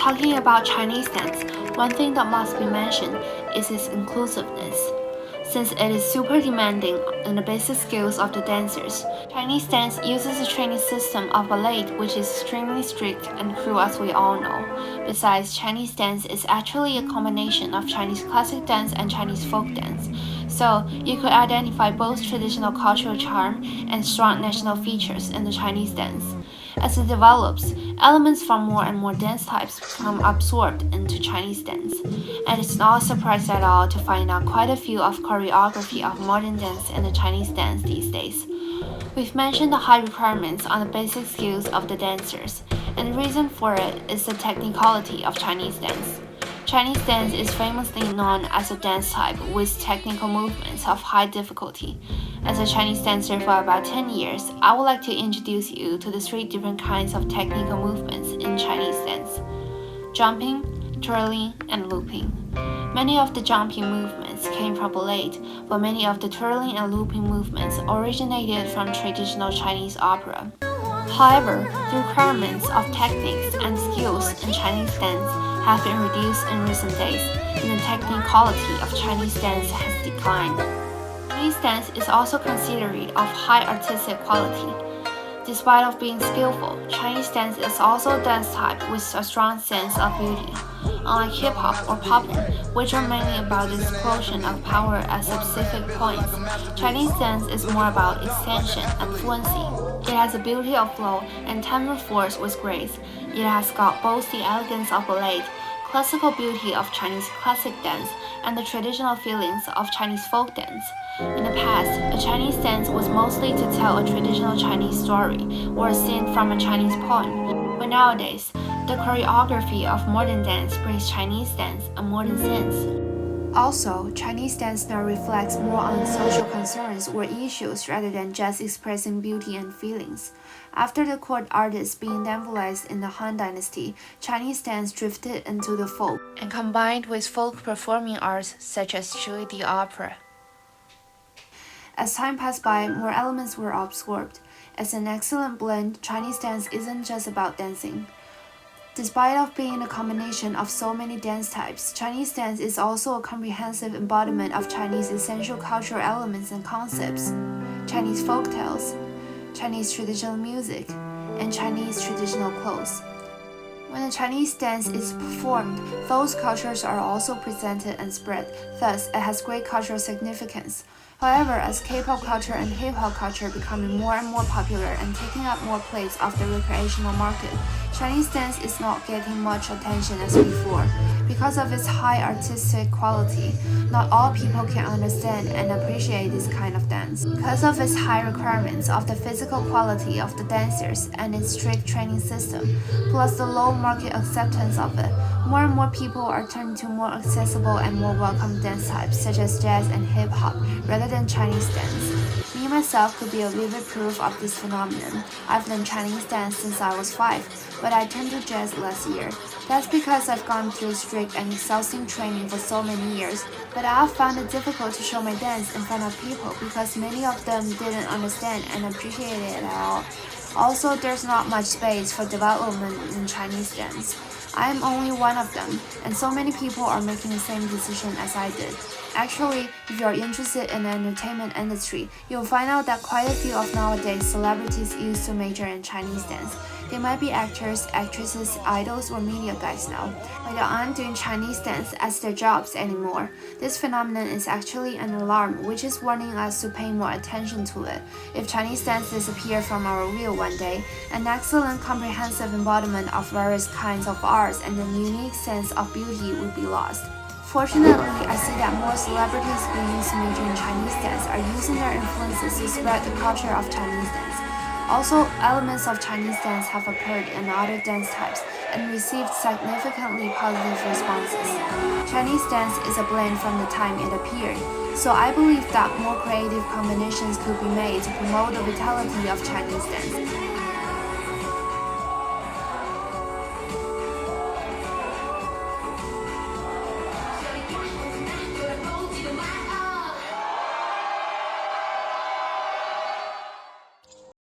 Talking about Chinese dance, one thing that must be mentioned is its inclusiveness. Since it is super demanding in the basic skills of the dancers, Chinese dance uses a training system of ballet which is extremely strict and cruel as we all know. Besides, Chinese dance is actually a combination of Chinese classic dance and Chinese folk dance, so you could identify both traditional cultural charm and strong national features in the Chinese dance. As it develops, elements from more and more dance types become absorbed into Chinese dance, and it's not a surprise at all to find out quite a few of choreography of modern dance in the Chinese dance these days. We've mentioned the high requirements on the basic skills of the dancers, and the reason for it is the technicality of Chinese dance. Chinese dance is famously known as a dance type with technical movements of high difficulty. As a Chinese dancer for about 10 years, I would like to introduce you to the 3 different kinds of technical movements in Chinese dance: jumping, twirling, and looping. Many of the jumping movements came from ballet, but many of the twirling and looping movements originated from traditional Chinese opera. However, the requirements of techniques and skills in Chinese dance have been reduced in recent days, and the technicality of Chinese dance has declined. Chinese dance is also considered of high artistic quality. Despite of being skillful, Chinese dance is also a dance type with a strong sense of beauty. Unlike hip-hop or popping, which are mainly about the explosion of power at specific points, Chinese dance is more about extension and fluency. It has a beauty of flow and tender force with grace. It has got both the elegance of ballet, classical beauty of Chinese classic dance, and the traditional feelings of Chinese folk dance. In the past, a Chinese dance was mostly to tell a traditional Chinese story or a scene from a Chinese poem, but nowadays, the choreography of modern dance brings Chinese dance a modern sense. Also, Chinese dance now reflects more on social concerns or issues rather than just expressing beauty and feelings. After the court artists being demobilized in the Han Dynasty, Chinese dance drifted into the folk and combined with folk performing arts such as the opera. As time passed by, more elements were absorbed. As an excellent blend, Chinese dance isn't just about dancing. Despite of being a combination of so many dance types, Chinese dance is also a comprehensive embodiment of Chinese essential cultural elements and concepts: Chinese folk tales, Chinese traditional music, and Chinese traditional clothes. When a Chinese dance is performed, those cultures are also presented and spread, thus it has great cultural significance. However, as K-pop culture and hip-hop culture becoming more and more popular and taking up more place of the recreational market, Chinese dance is not getting much attention as before. Because of its high artistic quality, not all people can understand and appreciate this kind of dance. Because of its high requirements of the physical quality of the dancers and its strict training system, plus the low market acceptance of it, more and more people are turning to more accessible and more welcome dance types such as jazz and hip-hop rather than Chinese dance. Me myself could be a vivid proof of this phenomenon. I've learned Chinese dance since I was 5, but I turned to jazz last year. That's because I've gone through strict and exhausting training for so many years, but I've found it difficult to show my dance in front of people because many of them didn't understand and appreciate it at all. Also, there's not much space for development in Chinese dance. I am only one of them, and so many people are making the same decision as I did. Actually, if you are interested in the entertainment industry, you'll find out that quite a few of nowadays celebrities used to major in Chinese dance. They might be actors, actresses, idols, or media guys now, but they aren't doing Chinese dance as their jobs anymore. This phenomenon is actually an alarm, which is warning us to pay more attention to it. If Chinese dance disappears from our wheel one day, an excellent comprehensive embodiment of various kinds of arts and a unique sense of beauty would be lost. Fortunately, I see that more celebrities who used to major in Chinese dance are using their influences to spread the culture of Chinese dance. Also, elements of Chinese dance have occurred in other dance types and received significantly positive responses. Chinese dance is a blend from the time it appeared, so I believe that more creative combinations could be made to promote the vitality of Chinese dance.